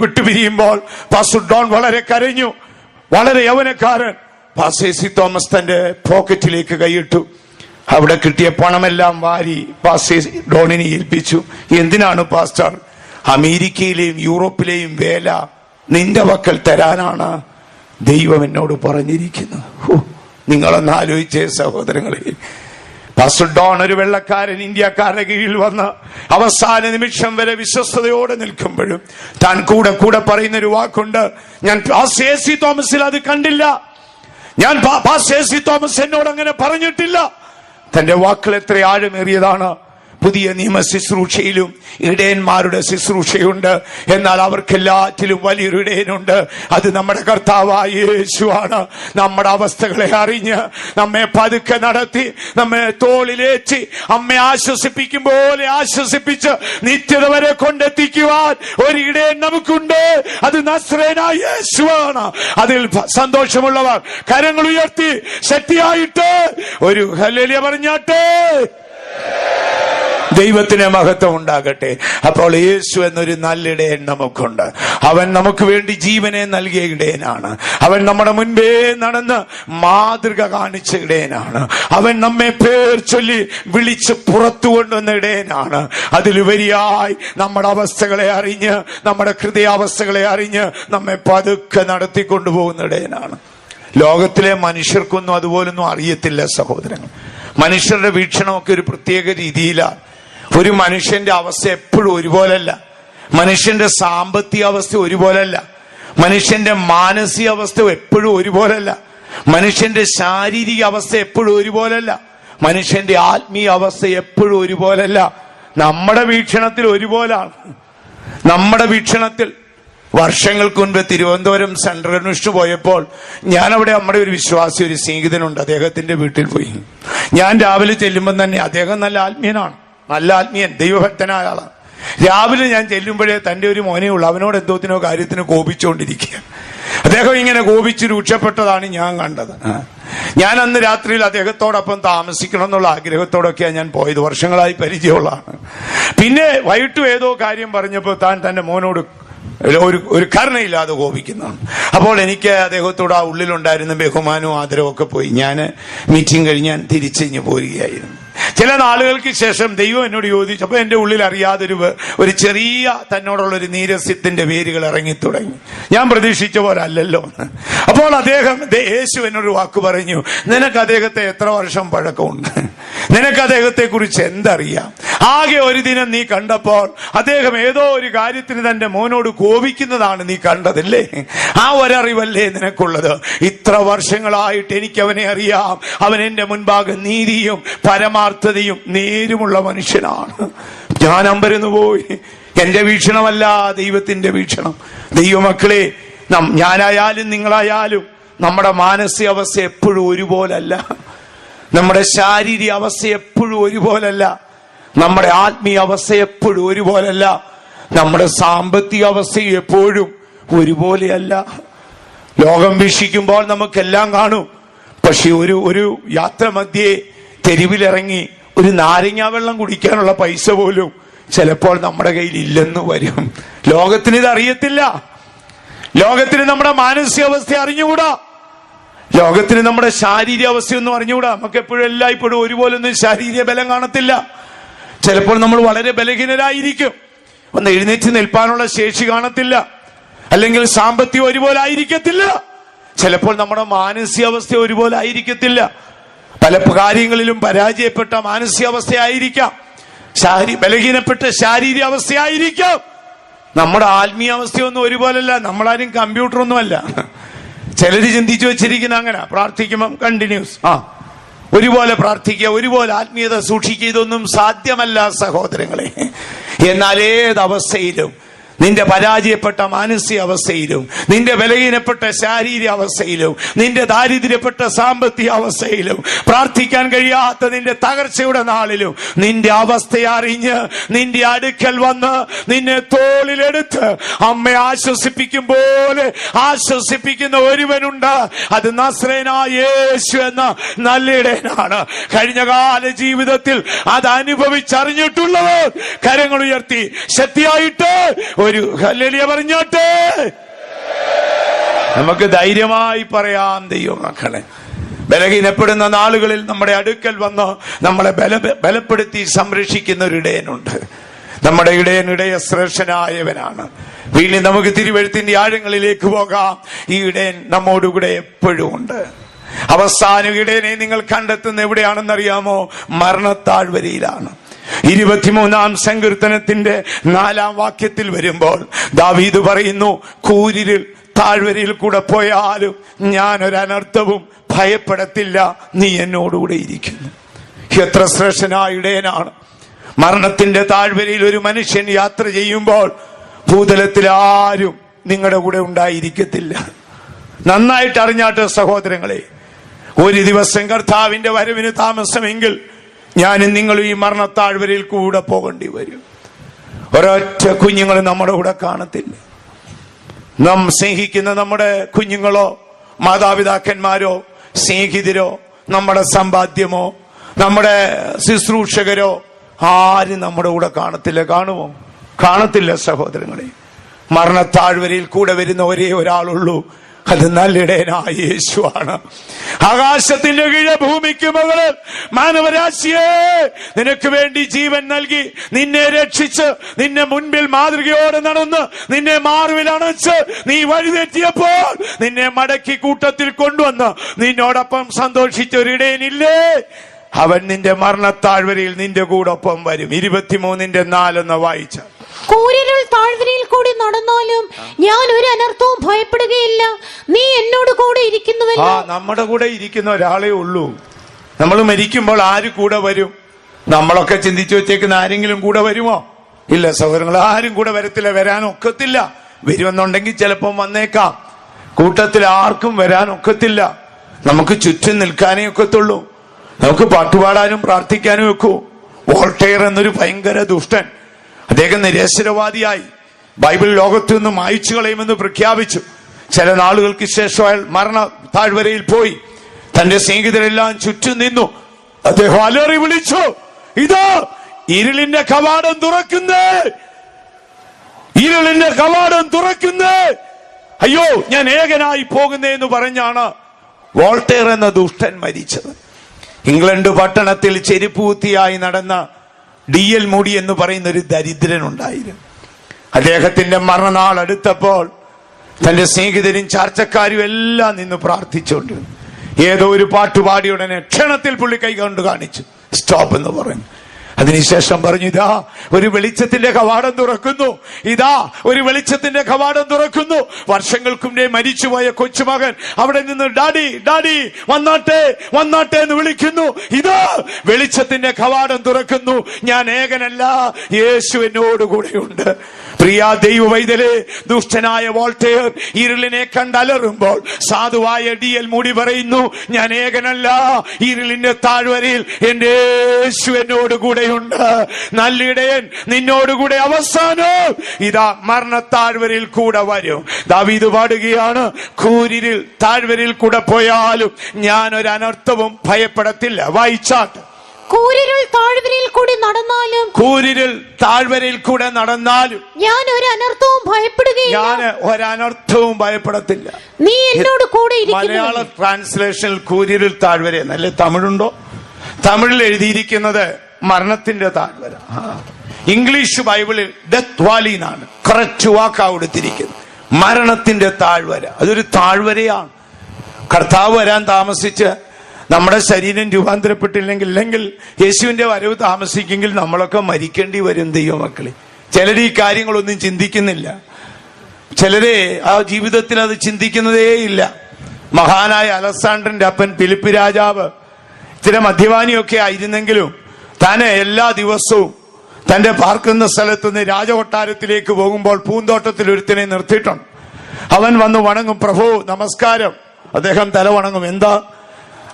വിട്ടുപിരിയുമ്പോൾ പാസ്റ്റർ ഡോൺ വളരെ കരഞ്ഞു. വളരെ യൗവനക്കാരൻ. Pastor AC. തോമസ് തന്റെ പോക്കറ്റിലേക്ക് കൈയിട്ടു. അവിടെ കിട്ടിയ പണമെല്ലാം വാരി പാസ്റ്റർ ഡോണിനെ ഏൽപ്പിച്ചു. എന്തിനാണ് പാസ്റ്റർ? അമേരിക്കയിലെയും യൂറോപ്പിലെയും വേല നിന്റെ പക്കൽ തരാനാണ് ദൈവം എന്നോട് പറഞ്ഞിരിക്കുന്നത്. നിങ്ങളൊന്ന് ആലോചിച്ചേ സഹോദരങ്ങളെ. പാസ്റ്റർ ഡോൺ ഒരു വെള്ളക്കാരൻ ഇന്ത്യക്കാരുടെ കീഴിൽ വന്ന് അവസാന നിമിഷം വരെ വിശ്വസ്തയോടെ നിൽക്കുമ്പോഴും താൻ കൂടെ പറയുന്ന ഒരു വാക്കുണ്ട്, ഞാൻ പാസ്റ്റർ എ.സി. തോമസിൽ അത് കണ്ടില്ല, ഞാൻ പാസ്റ്റർ എ.സി. തോമസ് എന്നോട് അങ്ങനെ പറഞ്ഞിട്ടില്ല. തന്റെ വാക്കുകൾ എത്ര ആഴമേറിയതാണ്. പുതിയ നിയമ ശുശ്രൂഷയിലും ഇടയന്മാരുടെ ശുശ്രൂഷയുണ്ട്, എന്നാൽ അവർക്കെല്ലാറ്റിലും വലിയൊരു ഇടയനുണ്ട്. അത് നമ്മുടെ കർത്താവായ യേശുവാണ്. നമ്മുടെ അവസ്ഥകളെ അറിഞ്ഞ് നമ്മെ പതുക്കെ നടത്തി നമ്മെ തോളിലേറ്റി നമ്മെ ആശ്വസിപ്പിക്കും പോലെ ആശ്വസിപ്പിച്ച് നിത്യത വരെ കൊണ്ടെത്തിക്കുവാൻ ഒരു ഇടയൻ നമുക്കുണ്ട്. അത് നസ്രേനായ യേശുവാണ്. അതിൽ സന്തോഷമുള്ളവർ കരങ്ങൾ ഉയർത്തി ശക്തിയായിട്ട് ഒരു ഹല്ലേലൂയ പറഞ്ഞാട്ടെ. ദൈവത്തിന് മഹത്വം ഉണ്ടാകട്ടെ. അപ്പോൾ യേശു എന്നൊരു നല്ല ഇടയൻ നമുക്കുണ്ട്. അവൻ നമുക്ക് വേണ്ടി ജീവനെ നൽകിയ ഇടയനാണ്. അവൻ നമ്മുടെ മുൻപേ നടന്ന് മാതൃക കാണിച്ച ഇടയനാണ്. അവൻ നമ്മെ പേർ ചൊല്ലി വിളിച്ച് പുറത്തു കൊണ്ടുവന്ന ഇടയനാണ്. അതിലുപരിയായി നമ്മുടെ അവസ്ഥകളെ അറിഞ്ഞ് നമ്മുടെ ഹൃദയാവസ്ഥകളെ അറിഞ്ഞ് നമ്മെ പതുക്കെ നടത്തിക്കൊണ്ടുപോകുന്ന ഇടയനാണ്. ലോകത്തിലെ മനുഷ്യർക്കൊന്നും അതുപോലൊന്നും അറിയത്തില്ല സഹോദരങ്ങൾ. മനുഷ്യരുടെ വീക്ഷണമൊക്കെ ഒരു പ്രത്യേക രീതിയിലാണ്. ഒരു മനുഷ്യന്റെ അവസ്ഥ എപ്പോഴും ഒരുപോലല്ല. മനുഷ്യന്റെ സാമ്പത്തിക അവസ്ഥ ഒരുപോലല്ല. മനുഷ്യന്റെ മാനസിക അവസ്ഥ എപ്പോഴും ഒരുപോലല്ല. മനുഷ്യന്റെ ശാരീരിക അവസ്ഥ എപ്പോഴും ഒരുപോലല്ല. മനുഷ്യന്റെ ആത്മീയ അവസ്ഥ എപ്പോഴും ഒരുപോലല്ല. നമ്മുടെ വീക്ഷണത്തിൽ ഒരുപോലാണ്. നമ്മുടെ വീക്ഷണത്തിൽ വർഷങ്ങൾക്ക് മുൻപ് തിരുവനന്തപുരം സെൻട്രൽ യൂണിവേഴ്സിറ്റി പോയപ്പോൾ ഞാനവിടെ നമ്മുടെ ഒരു വിശ്വാസി ഒരു സ്നേഹിതനുണ്ട്, അദ്ദേഹത്തിന്റെ വീട്ടിൽ പോയി. ഞാൻ രാവിലെ ചെല്ലുമ്പോൾ തന്നെ അദ്ദേഹം നല്ല ആത്മീയനാണ്, നല്ല ആത്മീയൻ, ദൈവഭക്തനായ ആളാണ്. രാവിലെ ഞാൻ ചെല്ലുമ്പോഴേ തന്റെ ഒരു മോനേ ഉള്ളൂ, അവനോട് എന്തോത്തിനോ കാര്യത്തിന് കോപിച്ചുകൊണ്ടിരിക്കുക. അദ്ദേഹം ഇങ്ങനെ കോപിച്ച് രൂക്ഷപ്പെട്ടതാണ് ഞാൻ കണ്ടത്. ഞാൻ അന്ന് രാത്രിയിൽ അദ്ദേഹത്തോടൊപ്പം താമസിക്കണം എന്നുള്ള ആഗ്രഹത്തോടൊക്കെയാണ് ഞാൻ പോയത്. വർഷങ്ങളായി പരിചയമുള്ളതാണ്. പിന്നെ വൈകിട്ടും ഏതോ കാര്യം പറഞ്ഞപ്പോൾ താൻ തന്റെ മോനോട് ഒരു കരുണയില്ലാതെ കോപിക്കുന്നതാണ്. അപ്പോൾ എനിക്ക് അദ്ദേഹത്തോട് ആ ഉള്ളിലുണ്ടായിരുന്ന ബഹുമാനവും ആദരവും ഒക്കെ പോയി. ഞാൻ മീറ്റിംഗ് കഴിഞ്ഞ് ഞാൻ തിരിച്ചിഞ്ഞ് പോരുകയായിരുന്നു. ചില നാളുകൾക്ക് ശേഷം ദൈവം എന്നോട് ചോദിച്ചു. അപ്പൊ എന്റെ ഉള്ളിൽ അറിയാതൊരു ചെറിയ തന്നോടുള്ളൊരു നീരസ്യത്തിന്റെ വേരുകൾ ഇറങ്ങി തുടങ്ങി. ഞാൻ പ്രതീക്ഷിച്ച പോലെ അല്ലല്ലോ. അപ്പോൾ യേശു എന്നോട് വാക്ക് പറഞ്ഞു, നിനക്ക് അദ്ദേഹത്തെ എത്ര വർഷം പഴക്കമുണ്ട്? നിനക്ക് അദ്ദേഹത്തെ കുറിച്ച് എന്തറിയാം? ആകെ ഒരു ദിനം നീ കണ്ടപ്പോൾ അദ്ദേഹം ഏതോ ഒരു കാര്യത്തിന് തന്റെ മോനോട് കോപിക്കുന്നതാണ് നീ കണ്ടതല്ലേ? ആ ഒരറിവല്ലേ നിനക്കുള്ളത്? ഇത്ര വർഷങ്ങളായിട്ട് എനിക്ക് അവനെ അറിയാം. അവൻ എന്റെ മുൻപാകെ നീതിയും പരമാർത്ഥതയും നേരുമുള്ള മനുഷ്യനാണ്. ഞാൻ അമ്പരന്നു പോയി. എന്റെ വീക്ഷണമല്ല ദൈവത്തിന്റെ വീക്ഷണം. ദൈവമക്കളെ, ഞാനായാലും നിങ്ങളായാലും നമ്മുടെ മാനസികാവസ്ഥ എപ്പോഴും ഒരുപോലല്ല. നമ്മുടെ ശാരീരിക അവസ്ഥ എപ്പോഴും ഒരുപോലല്ല. നമ്മുടെ ആത്മീയ അവസ്ഥ എപ്പോഴും ഒരുപോലല്ല. നമ്മുടെ സാമ്പത്തിക അവസ്ഥ എപ്പോഴും ഒരുപോലെയല്ല. ലോകം വീക്ഷിക്കുമ്പോൾ നമുക്കെല്ലാം കാണും. പക്ഷെ ഒരു യാത്ര മധ്യേ തെരുവിലിറങ്ങി ഒരു നാരങ്ങാ വെള്ളം കുടിക്കാനുള്ള പൈസ പോലും ചിലപ്പോൾ നമ്മുടെ കയ്യിൽ ഇല്ലെന്ന് വരും. ലോകത്തിന് ഇത് അറിയത്തില്ല. ലോകത്തിന് നമ്മുടെ മാനസികാവസ്ഥ അറിഞ്ഞുകൂടാ. ലോകത്തിന് നമ്മുടെ ശാരീരിക അവസ്ഥയൊന്നും അറിഞ്ഞുകൂടാ. നമുക്ക് എപ്പോഴും എല്ലായ്പ്പോഴും ഒരുപോലൊന്നും ശാരീരിക ബലം കാണത്തില്ല. ചിലപ്പോൾ നമ്മൾ വളരെ ബലഹീനരായിരിക്കും. ഒന്ന് എഴുന്നേറ്റ് നിൽപ്പാനുള്ള ശേഷി കാണത്തില്ല. അല്ലെങ്കിൽ സാമ്പത്തികം ഒരുപോലെ ആയിരിക്കത്തില്ല. ചിലപ്പോൾ നമ്മുടെ മാനസികാവസ്ഥ ഒരുപോലെ ആയിരിക്കത്തില്ല. പല കാര്യങ്ങളിലും പരാജയപ്പെട്ട മാനസികാവസ്ഥയായിരിക്കാം. ബലഹീനപ്പെട്ട ശാരീരിക അവസ്ഥയായിരിക്കാം. നമ്മുടെ ആത്മീയ അവസ്ഥയൊന്നും ഒരുപോലല്ല. നമ്മളാരും കമ്പ്യൂട്ടറൊന്നുമല്ല. ചിലര് ചിന്തിച്ചു വെച്ചിരിക്കുന്ന അങ്ങനെ പ്രാർത്ഥിക്കുമ്പം കണ്ടിന്യൂസ് ഒരുപോലെ പ്രാർത്ഥിക്കുക, ഒരുപോലെ ആത്മീയത സൂക്ഷിക്കുക. ഇതൊന്നും സാധ്യമല്ല സഹോദരങ്ങളെ. എന്നാൽ ഏതവസ്ഥയിലും, നിന്റെ പരാജയപ്പെട്ട മാനസിക അവസ്ഥയിലും, നിന്റെ ബലഹീനപ്പെട്ട ശാരീരിക അവസ്ഥയിലും, നിന്റെ ദാരിദ്ര്യപ്പെട്ട സാമ്പത്തിക അവസ്ഥയിലും, പ്രാർത്ഥിക്കാൻ കഴിയാത്ത നിന്റെ തകർച്ചയുടെ നാളിലും നിന്റെ അവസ്ഥയെ അറിഞ്ഞ് നിന്റെ അടുക്കൽ വന്ന് നിന്നെ തോളിലെടുത്ത് അമ്മയെ ആശ്വസിപ്പിക്കും പോലെ ആശ്വസിപ്പിക്കുന്ന ഒരുവനുണ്ട്. അത് നസ്രേനായ യേശു എന്ന നല്ല ഇടയനാണ്. കഴിഞ്ഞ കാല ജീവിതത്തിൽ അത് അനുഭവിച്ചറിഞ്ഞിട്ടുള്ളവർ കരങ്ങൾ ഉയർത്തി ശക്തിയായിട്ട് ഒരു ഹല്ലേലൂയ പറഞ്ഞോട്ടെ. നമുക്ക് ധൈര്യമായി പറയാം, ദൈവമക്കളെ, ബലഹീനപ്പെടുന്ന നാളുകളിൽ നമ്മുടെ അടുക്കൽ വന്ന് നമ്മളെ ബലപ്പെടുത്തി സംരക്ഷിക്കുന്ന ഒരു ഇടയനുണ്ട്. നമ്മുടെ ഇടയ ശ്രേഷ്ഠനായവനാണ്. വീണ്ടും നമുക്ക് തിരുവെഴുത്തിന്റെ ആഴങ്ങളിലേക്ക് പോകാം. ഈ ഇടയൻ നമ്മോടുകൂടെ എപ്പോഴും ഉണ്ട്. അവസാന ഇടയനെ നിങ്ങൾ കണ്ടെത്തുന്ന എവിടെയാണെന്നറിയാമോ? മരണത്താഴ്വരയിലാണ്. 23-ാം സങ്കീർത്തനത്തിന്റെ 4-ാം വാക്യത്തിൽ വരുമ്പോൾ ദാവീദ് പറയുന്നു, കൂരിരുൾ താഴ്വരയിൽ കൂടെ പോയാലും ഞാൻ ഒരനർത്ഥവും ഭയപ്പെടത്തില്ല, നീ എന്നോടുകൂടെ ഇരിക്കുന്നു. എത്ര ശ്രേഷ്ഠനായ ഇടയനാണ്! മരണത്തിന്റെ താഴ്വരയിൽ ഒരു മനുഷ്യൻ യാത്ര ചെയ്യുമ്പോൾ ഭൂതലത്തിൽ ആരും നിങ്ങളുടെ കൂടെ ഉണ്ടായിരിക്കത്തില്ല. നന്നായിട്ട് അറിഞ്ഞാട്ട് സഹോദരങ്ങളെ, ഒരു ദിവസം കർത്താവിന്റെ വരവിന് താമസമെങ്കിൽ ഞാനും നിങ്ങളും ഈ മരണത്താഴ്വരയിൽ കൂടെ പോകേണ്ടി വരും. ഒരൊറ്റ കുഞ്ഞുങ്ങൾ നമ്മുടെ കൂടെ കാണത്തില്ല. നാം സ്നേഹിക്കുന്ന നമ്മുടെ കുഞ്ഞുങ്ങളോ മാതാപിതാക്കന്മാരോ സ്നേഹിതരോ നമ്മുടെ സമ്പാദ്യമോ നമ്മുടെ ശുശ്രൂഷകരോ ആരും നമ്മുടെ കൂടെ കാണത്തില്ല. കാണുമോ? കാണത്തില്ല സഹോദരങ്ങളെ. മരണത്താഴ്വരയിൽ കൂടെ വരുന്ന ഒരേ ഒരാളുള്ളൂ, അത് നല്ലിടയനായ യേശുവാണ്. ആകാശത്തിന്റെ കീഴെ ഭൂമിക്ക് മുകളിൽ മാനവരാശിയെ നിനക്ക് വേണ്ടി ജീവൻ നൽകി നിന്നെ രക്ഷിച്ച് നിന്നെ മുൻപിൽ മാതൃകയോടെ നടന്ന് നിന്നെ മാർവിൽ അണച്ച് നീ വഴിതെറ്റിയപ്പോൾ നിന്നെ മടക്കി കൂട്ടത്തിൽ കൊണ്ടുവന്ന് നിന്നോടൊപ്പം സന്തോഷിച്ചൊരിടയനില്ലേ? അവൻ നിന്റെ മരണത്താഴ്വരയിൽ നിന്റെ കൂടൊപ്പം വരും. 23:4 വായിച്ച, കൂരിരുൾ താഴ്വരയിൽ കൂടി നടന്നാലും ഞാൻ ഒരു അനർത്ഥവും ഭയപ്പെടുകയില്ല, നീ എന്നോട് കൂടെ ഇരിക്കുന്നുവല്ലോ. നമ്മുടെ കൂടെ ഇരിക്കുന്ന ഒരാളേ ഉള്ളൂ. നമ്മൾ മരിക്കുമ്പോൾ ആര് കൂടെ വരും? നമ്മളൊക്കെ ചിന്തിച്ചു വെച്ചേക്കുന്ന ആരെങ്കിലും കൂടെ വരുമോ? ഇല്ല സഹോദരങ്ങൾ, ആരും കൂടെ വരത്തില്ല. വരാനൊക്കത്തില്ല. വരുമെന്നുണ്ടെങ്കിൽ ചിലപ്പം വന്നേക്കാം. കൂട്ടത്തിൽ ആർക്കും വരാനൊക്കത്തില്ല. നമുക്ക് ചുറ്റും നിൽക്കാനേ ഒക്കത്തുള്ളൂ. നമുക്ക് പാട്ടുപാടാനും പ്രാർത്ഥിക്കാനും ഒക്കൂ. വോൾട്ടയർ എന്നൊരു ഭയങ്കര ദുഷ്ടൻ, അദ്ദേഹം നിരീശ്വരവാദിയായി ബൈബിൾ ലോകത്തു നിന്ന് മായ്ച്ചു കളയുമെന്ന് പ്രഖ്യാപിച്ചു. ചില നാളുകൾക്ക് ശേഷം അയാൾ മരണ താഴ്വരയിൽ പോയി. തന്റെ സ്നേഹിതരെല്ലാം ചുറ്റും നിന്നു. അദ്ദേഹം അലറി വിളിച്ചു, ഇതാ ഇരുളിന്റെ കവാടം തുറക്കുന്നേ, ഇരുളിന്റെ കവാടം തുറക്കുന്നേ, അയ്യോ ഞാൻ ഏകനായി പോകുന്നേ എന്ന് പറഞ്ഞാണ് വോൾട്ടയർ എന്ന ദുഷ്ടൻ മരിച്ചത്. ഇംഗ്ലണ്ട് പട്ടണത്തിൽ ചെരുപ്പൂത്തിയായി നടന്ന D.L. മൂഡി എന്ന് പറയുന്ന ഒരു ദരിദ്രൻ ഉണ്ടായിരുന്നു. അദ്ദേഹത്തിന്റെ മരണനാൾ അടുത്തപ്പോൾ തന്റെ സ്നേഹിതരും ചാർച്ചക്കാരും എല്ലാം നിന്ന് പ്രാർത്ഥിച്ചുകൊണ്ടിരുന്നു. ഏതോ ഒരു പാട്ടുപാടി ഉടനെ ക്ഷണത്തിൽ പുള്ളി കൈ കൊണ്ട് കാണിച്ചു, സ്റ്റോപ്പ് എന്ന് പറഞ്ഞു. അതിനുശേഷം പറഞ്ഞു, ഇതാ ഒരു വെളിച്ചത്തിന്റെ കവാടം തുറക്കുന്നു, ഇതാ ഒരു വെളിച്ചത്തിന്റെ കവാടം തുറക്കുന്നു. വർഷങ്ങൾക്ക് മുന്നേ മരിച്ചുപോയ കൊച്ചുമകൻ അവിടെ നിന്ന് ഡാഡി ഡാഡി വന്നാട്ടെ വന്നാട്ടെ എന്ന് വിളിക്കുന്നു. ഇതാ വെളിച്ചത്തിന്റെ കവാടം തുറക്കുന്നു. ഞാൻ ഏകനല്ല, യേശു എന്നോടുകൂടെയുണ്ട്. പ്രിയ ദൈവവൈതലേ, ദുഷ്ടനായ വോൾട്ടയർ ഇരുളിനെ കണ്ടലറുമ്പോൾ സാധുവായ D.L. മൂഡി പറയുന്നു, ഞാൻ ഏകനല്ല, ഇരുളിന്റെ താഴ്വരയിൽ എന്റെ യേശു എന്നോടുകൂടെ ഉണ്ട്. നല്ലിടയൻ നിന്നോടുകൂടെ അവസാനം ഇതാ മരണത്താഴ്വരയിൽ കൂടെ വരും. ദാവീദ് പാടുകയാണ്, കൂരിരുൾ താഴ്വരയിൽ കൂടെ പോയാലും ഞാൻ ഒരു അനർത്ഥവും ഭയപ്പെടത്തില്ല. വായിച്ചാട്ട്, കൂരിരുൾ താഴ്വരയിൽ കൂടി നടന്നാലും, കൂരിരുൾ താഴ്വരയിൽ കൂടെ നടന്നാലും ഞാൻ ഒരു അനർത്ഥവും ഭയപ്പെടുകയില്ല, ഞാൻ ഒരനർത്ഥവും ഭയപ്പെടത്തില്ല, നീ എന്നോട് കൂടെ ഇരിക്കുന്നു. മലയാള ട്രാൻസ്ലേഷനിൽ കൂരിരുൾ താഴ്വര എന്നല്ലേ? തമിഴുണ്ടോ? തമിഴിൽ എഴുതിയിരിക്കുന്നത് മരണത്തിന്റെ താഴ്വര. ഇംഗ്ലീഷ് ബൈബിളിൽ ഡെത്ത് വാലി എന്നാണ് കറക്റ്റ് വാക്കാ കൊടുത്തിരിക്കുന്നത്. മരണത്തിന്റെ താഴ്വര, അതൊരു താഴ്വരയാണ്. കർത്താവ് വരാൻ താമസിച്ച് നമ്മുടെ ശരീരം രൂപാന്തരപ്പെട്ടില്ലെങ്കിൽ, അല്ലെങ്കിൽ യേശുവിന്റെ വരവ് താമസിക്കെങ്കിൽ നമ്മളൊക്കെ മരിക്കേണ്ടി വരും ദൈവമക്കളെ. ചിലർ ഈ കാര്യങ്ങളൊന്നും ചിന്തിക്കുന്നില്ല. ചിലരെ ആ ജീവിതത്തിൽ അത് ചിന്തിക്കുന്നതേ ഇല്ല. മഹാനായ അലക്സാണ്ടറിന്റെ അപ്പൻ ഫിലിപ്പ് രാജാവ് ഇത്തിരി മദ്യപാനിയൊക്കെ ആയിരുന്നെങ്കിലും താനെ എല്ലാ ദിവസവും തന്റെ പാർക്കുന്ന സ്ഥലത്തുനിന്ന് രാജകൊട്ടാരത്തിലേക്ക് പോകുമ്പോൾ പൂന്തോട്ടത്തിൽ ഒരുത്തിനെ നിർത്തിയിട്ടുണ്ട്. അവൻ വന്ന് വണങ്ങും, പ്രഭു നമസ്കാരം. അദ്ദേഹം തല വണങ്ങും. എന്താ?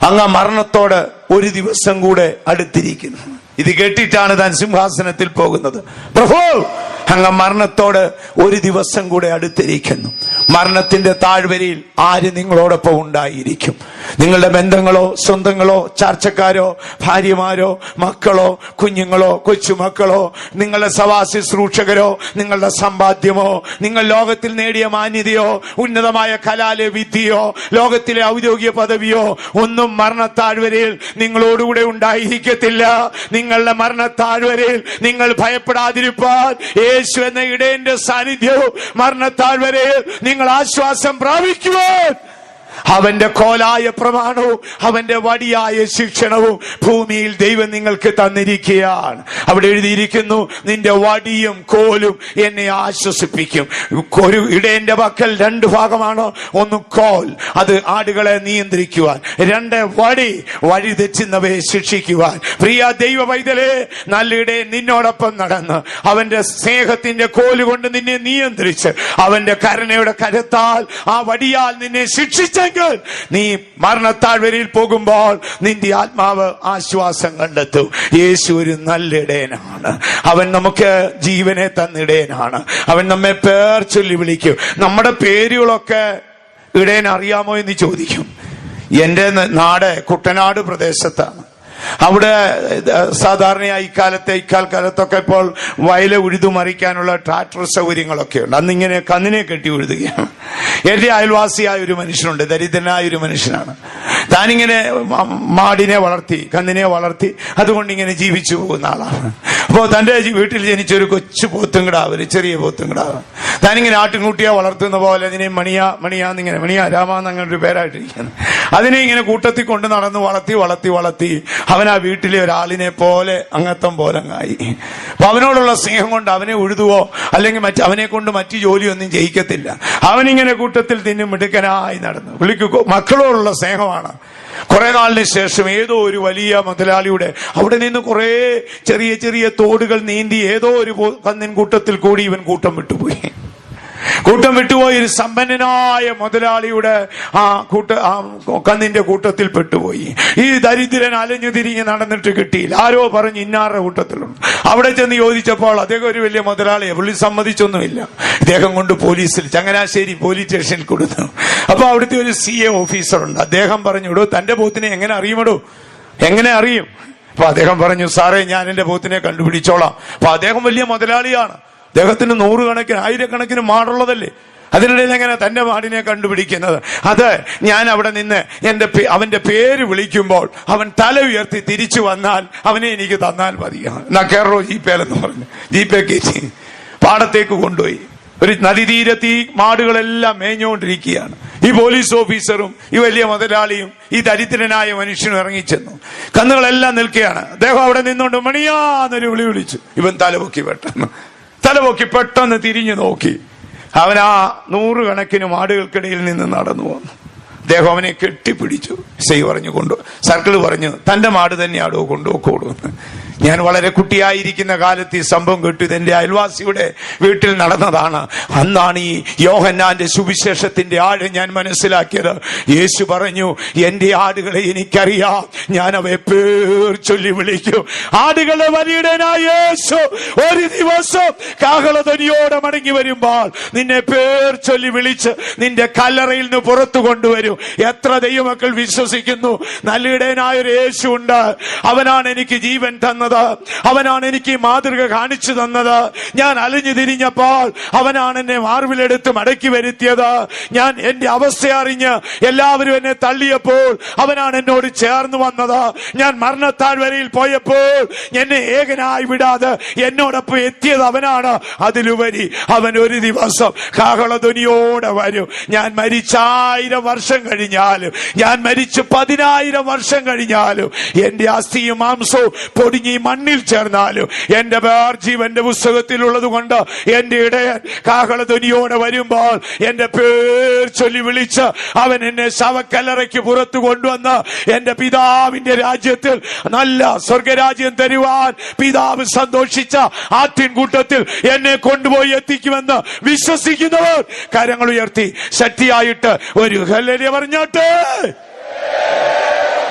അങ്ങ് മരണത്തോട് ഒരു ദിവസം കൂടെ അടുത്തിരിക്കുന്നു. ഇത് കേട്ടിട്ടാണ് താൻ സിംഹാസനത്തിൽ പോകുന്നത്. പ്രഭു, അങ്ങ് മരണത്തോട് ഒരു ദിവസം കൂടെ അടുത്തിരിക്കുന്നു. മരണത്തിന്റെ താഴ്വരയിൽ ആര് നിങ്ങളോടൊപ്പം ഉണ്ടായിരിക്കും? നിങ്ങളുടെ ബന്ധങ്ങളോ സ്വന്തങ്ങളോ ചാർച്ചക്കാരോ ഭാര്യമാരോ മക്കളോ കുഞ്ഞുങ്ങളോ കൊച്ചുമക്കളോ നിങ്ങളുടെ സഭാശുശ്രൂഷകരോ നിങ്ങളുടെ സമ്പാദ്യമോ നിങ്ങൾ ലോകത്തിൽ നേടിയ മാന്യതയോ ഉന്നതമായ കലാലയ വിദ്യയോ ലോകത്തിലെ ഔദ്യോഗിക പദവിയോ ഒന്നും മരണത്താഴ്വരയിൽ നിങ്ങളോടുകൂടെ ഉണ്ടായിരിക്കത്തില്ല. നിങ്ങളുടെ മരണത്താഴ്വരയിൽ നിങ്ങൾ ഭയപ്പെടാതിരിപ്പാൻ യേശു എന്ന ഇടയന്റെ സാന്നിധ്യവും മരണത്താഴ്വരയിൽ നിങ്ങൾ ആശ്വാസം പ്രാപിക്കുവാൻ അവന്റെ കോലായ പ്രമാണവും അവന്റെ വടിയായ ശിക്ഷണവും ഭൂമിയിൽ ദൈവം നിങ്ങൾക്ക് തന്നിരിക്കുകയാണ്. അവിടെ എഴുതിയിരിക്കുന്നു, നിന്റെ വടിയും കോലും എന്നെ ആശ്വസിപ്പിക്കും. ഒരു ഇടയന്റെ പക്കൽ 2 ഭാഗമാണ്. ഒന്ന് കോൽ, അത് ആടുകളെ നിയന്ത്രിക്കുവാൻ. 2 വടി, വഴി തെറ്റുന്നവയെ ശിക്ഷിക്കുവാൻ. പ്രിയ ദൈവ പൈതലേ, നല്ല ഇടയൻ നിന്നോടൊപ്പം നടന്ന് അവന്റെ സ്നേഹത്തിന്റെ കോലുകൊണ്ട് നിന്നെ നിയന്ത്രിച്ച് അവന്റെ കരുണയുടെ കരത്താൽ ആ വടിയാൽ നിന്നെ ശിക്ഷിച്ചെങ്കിൽ നീ മരണത്താഴ്വരയിൽ പോകുമ്പോൾ നിന്റെ ആത്മാവ് ആശ്വാസം കണ്ടെത്തും. യേശു ഒരു നല്ല ഇടയനാണ്. അവൻ നമുക്ക് ജീവനെ തന്നിടയനാണ്. അവൻ നമ്മെ പേർ ചൊല്ലി വിളിക്കും. നമ്മുടെ പേരുകളൊക്കെ ഇടയൻ അറിയാമോ എന്ന് ചോദിക്കും. എന്റെ നാട് കുട്ടനാട് പ്രദേശത്താണ്. അവിടെ സാധാരണയായി ഇക്കാലത്തൊക്കെ ഇപ്പോൾ വയല് ഉഴുതുമറിക്കാനുള്ള ട്രാക്ടർ സൗകര്യങ്ങളൊക്കെ ഉണ്ട്. അന്നിങ്ങനെ കന്നിനെ കെട്ടി ഉഴുതുകയാണ്. എന്റെ അയൽവാസിയായ ഒരു മനുഷ്യനുണ്ട്, ദരിദ്രനായ ഒരു മനുഷ്യനാണ്. താനിങ്ങനെ മാടിനെ വളർത്തി, കന്നിനെ വളർത്തി, അതുകൊണ്ട് ഇങ്ങനെ ജീവിച്ചു പോകുന്ന ആളാണ്. അപ്പോൾ തന്റെ വീട്ടിൽ ജനിച്ചൊരു കൊച്ചു പോത്തുംകിടാവ്, ഒരു ചെറിയ പോത്തുംകിടാവ്, താനിങ്ങനെ ആട്ടിൻകുട്ടിയെ വളർത്തുന്ന പോലെ അതിനെ മണിയാ രാമാന്ന് അങ്ങനെ ഒരു പേരായിട്ടിരിക്കുന്നു. അതിനെ ഇങ്ങനെ കൂട്ടത്തിൽ കൊണ്ട് നടന്ന് വളർത്തി അവൻ ആ വീട്ടിലെ ഒരാളിനെ പോലെ അംഗത്വം പോലങ്ങായി. അപ്പൊ അവനോടുള്ള സ്നേഹം കൊണ്ട് അവനെ ഉഴുതുവോ അല്ലെങ്കിൽ അവനെ കൊണ്ട് മറ്റു ജോലിയൊന്നും ചെയ്യിക്കത്തില്ല. അവനിങ്ങനെ കൂട്ടത്തിൽ തിന്നും മിടുക്കനായി നടന്നു. മക്കളോടുള്ള സ്നേഹമാണ്. കുറെ നാളിന് ശേഷം ഏതോ ഒരു വലിയ മുതലാളിയുടെ അവിടെ നിന്ന് കുറെ ചെറിയ ചെറിയ തോടുകൾ നീന്തി ഏതോ ഒരു കന്നിൻ കൂട്ടത്തിൽ കൂടി ഇവൻ കൂട്ടം വിട്ടുപോയി. ഒരു സമ്പന്നനായ മുതലാളിയുടെ കന്നിന്റെ കൂട്ടത്തിൽ പെട്ടുപോയി. ഈ ദരിദ്രൻ അലഞ്ഞു തിരിഞ്ഞ് നടന്നിട്ട് കിട്ടിയില്ല. ആരോ പറഞ്ഞു ഇന്നാരുടെ കൂട്ടത്തിലുണ്ട്. അവിടെ ചെന്ന് ചോദിച്ചപ്പോൾ അദ്ദേഹം ഒരു വലിയ മുതലാളിയെ, പുള്ളി സമ്മതിച്ചൊന്നുമില്ല. ഇദ്ദേഹം കൊണ്ട് പോലീസിൽ, ചങ്ങനാശ്ശേരി പോലീസ് സ്റ്റേഷനിൽ കൊടുത്തു. അപ്പൊ അവിടുത്തെ ഒരു CA ഓഫീസറുണ്ട്. അദ്ദേഹം പറഞ്ഞു, ഇടോ തന്റെ പോത്തിനെ എങ്ങനെ അറിയും? അപ്പൊ അദ്ദേഹം പറഞ്ഞു, സാറേ ഞാൻ എന്റെ പോത്തിനെ കണ്ടുപിടിച്ചോളാം. അപ്പൊ അദ്ദേഹം വലിയ മുതലാളിയാണ്. അദ്ദേഹത്തിന് 100 കണക്കിന് 1000 മാടുള്ളതല്ലേ. അതിനിടയിൽ എങ്ങനെ തന്റെ മാടിനെ കണ്ടുപിടിക്കുന്നത്? അത് ഞാൻ അവിടെ നിന്ന് അവന്റെ പേര് വിളിക്കുമ്പോൾ അവൻ തല ഉയർത്തി തിരിച്ചു വന്നാൽ അവനെ എനിക്ക് തന്നാൽ മതി. എന്നാ കേറോ ജീപ്പേലെന്ന് പറഞ്ഞു. ജീപ്പേ കയറ്റി പാടത്തേക്ക് കൊണ്ടുപോയി. ഒരു നദീതീരത്ത് ഈ മാടുകളെല്ലാം മേഞ്ഞുകൊണ്ടിരിക്കുകയാണ്. ഈ പോലീസ് ഓഫീസറും ഈ വലിയ മുതലാളിയും ഈ ദരിദ്രനായ മനുഷ്യനും ഇറങ്ങിച്ചെന്നു. കന്നുകളെല്ലാം നിൽക്കുകയാണ്. അദ്ദേഹം അവിടെ നിന്നുകൊണ്ട് മണിയാന്നൊരു വിളി വിളിച്ചു. ഇവൻ തലപൊക്കി പെട്ടെന്ന് തിരിഞ്ഞു നോക്കി. അവൻ ആ 100 കണക്കിന് മാടുകൾക്കിടയിൽ നിന്ന് നടന്നു വന്നു. അദ്ദേഹം അവനെ കെട്ടിപ്പിടിച്ചു. സർക്കിൾ പറഞ്ഞു, തന്റെ മാട് തന്നെയാടോ കൊണ്ടുപോക്കോളൂ. ഞാൻ വളരെ കുട്ടിയായിരിക്കുന്ന കാലത്ത് ഈ സംഭവം കേട്ടു. ഇതെന്റെ അയൽവാസിയുടെ വീട്ടിൽ നടന്നതാണ്. അന്നാണ് ഈ യോഹന്നാന്റെ സുവിശേഷത്തിന്റെ ആഴം ഞാൻ മനസ്സിലാക്കിയത്. യേശു പറഞ്ഞു, എന്റെ ആടുകളെ എനിക്കറിയാം, ഞാൻ അവയെ പേർ ചൊല്ലി വിളിക്കും. ആടുകളെ വലിയടനായ യേശു ഒരു ദിവസം കാഹളധ്വനിയോടെ മടങ്ങി വരുമ്പോൾ നിന്നെ പേർ ചൊല്ലി വിളിച്ച് നിന്റെ കല്ലറയിൽ നിന്ന് പുറത്തു കൊണ്ടുവരും. എത്ര ദൈവമക്കൾ വിശ്വസിക്കുന്നു നല്ലിടയനായ ഒരു യേശു ഉണ്ട്? അവനാണ് എനിക്ക് ജീവൻ തന്നത്. അവനാണ് എനിക്ക് മാതൃക കാണിച്ചു തന്നത്. ഞാൻ അലഞ്ഞു തിരിഞ്ഞപ്പോൾ അവനാണ് എന്നെ മാർവിലെടുത്ത് മടക്കി വരുത്തിയത്. ഞാൻ എന്റെ അവസ്ഥ അറിഞ്ഞ് എല്ലാവരും എന്നെ തള്ളിയപ്പോൾ അവനാണ് എന്നോട് ചേർന്ന് വന്നത്. ഞാൻ മരണത്താഴ്വരയിൽ പോയപ്പോൾ എന്നെ ഏകനായി വിടാതെ എന്നോടൊപ്പം എത്തിയത് അവനാണ്. അതിലുപരി അവൻ ഒരു ദിവസം കാഹളധ്വനിയോടെ വരും. ഞാൻ മരിച്ച 1000 വർഷം കഴിഞ്ഞാലും, ഞാൻ മരിച്ച് 10,000 വർഷം കഴിഞ്ഞാലും, എന്റെ അസ്ഥിയും മാംസവും പൊടിഞ്ഞ് മണ്ണിൽ ചേർന്നാലും എന്റെ പേർ ജീവന്റെ പുസ്തകത്തിലുള്ളത് കൊണ്ട് എന്റെ ഇടയൻ കാഹളധ്വനിയോടെ വരുമ്പോൾ എന്റെ പേർ ചൊല്ലി വിളിച്ച് അവൻ എന്നെ ശവക്കല്ലറയ്ക്ക് പുറത്തു കൊണ്ടുവന്ന് എന്റെ പിതാവിന്റെ രാജ്യത്തിൽ നല്ല സ്വർഗരാജ്യം തരുവാൻ പിതാവ് സന്തോഷിച്ച ആട്ടിൻകൂട്ടത്തിൽ എന്നെ കൊണ്ടുപോയി എത്തിക്കുമെന്ന് വിശ്വസിക്കുന്നവർ കരങ്ങൾ ഉയർത്തി ശക്തിയായിട്ട് ഒരു ഹല്ലേലൂയ പറഞ്ഞോട്ടെ.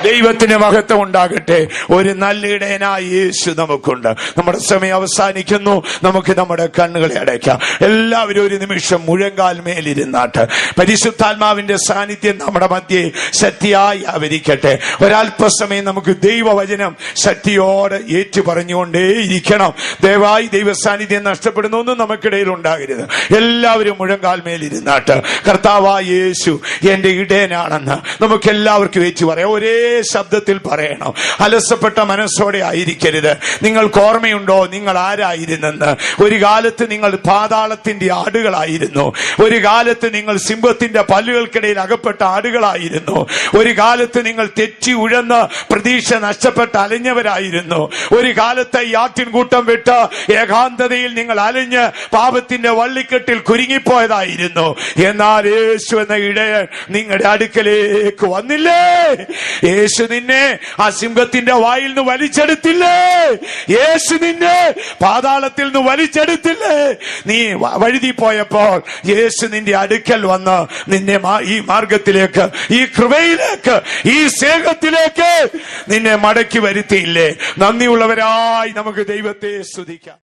ദൈവത്തിന് മഹത്വം ഉണ്ടാകട്ടെ. ഒരു നല്ല ഇടയനായ യേശു നമുക്കുണ്ട്. നമ്മുടെ സമയം അവസാനിക്കുന്നു. നമുക്ക് നമ്മുടെ കണ്ണുകളെ അടയ്ക്കാം. എല്ലാവരും ഒരു നിമിഷം മുഴങ്കാൽ മേലിരുന്നാട്ട് പരിശുദ്ധാത്മാവിന്റെ സാന്നിധ്യം നമ്മുടെ മധ്യേ ശക്തിയായി ആവരിക്കട്ടെ. ഒരല്പസമയം നമുക്ക് ദൈവവചനം ശക്തിയോടെ ഏറ്റു പറഞ്ഞുകൊണ്ടേയിരിക്കണം. ദയവായി ദൈവ സാന്നിധ്യം നഷ്ടപ്പെടുന്ന ഒന്നും നമുക്കിടയിൽ ഉണ്ടാകരുത്. എല്ലാവരും മുഴങ്കാൽ മേലിരുന്നാട്ട് കർത്താവായ യേശു എന്റെ ഇടയനാണെന്ന് നമുക്ക് എല്ലാവർക്കും ഏറ്റു പറയാം. ഒരേ ശബ്ദത്തിൽ പറയണം. അലസപ്പെട്ട മനസ്സോടെ ആയിരിക്കരുത്. നിങ്ങൾക്ക് ഓർമ്മയുണ്ടോ നിങ്ങൾ ആരായിരുന്നെന്ന്? ഒരു കാലത്ത് നിങ്ങൾ പാതാളത്തിന്റെ ആടുകളായിരുന്നു. ഒരു കാലത്ത് നിങ്ങൾ സിംഹത്തിന്റെ പല്ലുകൾക്കിടയിൽ അകപ്പെട്ട ആടുകളായിരുന്നു. ഒരു കാലത്ത് നിങ്ങൾ തെറ്റി ഉഴന്ന് പ്രതീക്ഷ നഷ്ടപ്പെട്ട് അലഞ്ഞവരായിരുന്നു. ഒരു കാലത്ത് ഈ ആട്ടിൻകൂട്ടം വിട്ട് ഏകാന്തതയിൽ നിങ്ങൾ അലഞ്ഞ് പാപത്തിന്റെ വള്ളിക്കെട്ടിൽ കുരുങ്ങിപ്പോയതായിരുന്നു. എന്നാൽ യേശു എന്ന ഇടയൻ നിങ്ങളുടെ അടുക്കലേക്ക് വന്നില്ലേ? യേശു നിന്നെ ആ സിംഹത്തിന്റെ വായിൽ നിന്ന് വലിച്ചെടുത്തില്ലേ? യേശു നിന്നെ പാതാളത്തിൽ നിന്ന് വലിച്ചെടുത്തില്ലേ? നീ വഴുതി പോയപ്പോൾ യേശു നിന്റെ അടുക്കൽ വന്ന് നിന്നെ ഈ മാർഗത്തിലേക്ക്, ഈ കൃപയിലേക്ക്, ഈ സ്നേഹത്തിലേക്ക് നിന്നെ മടക്കി വരുത്തിയില്ലേ? നന്ദിയുള്ളവരായി നമുക്ക് ദൈവത്തെ സ്തുതിക്കാം.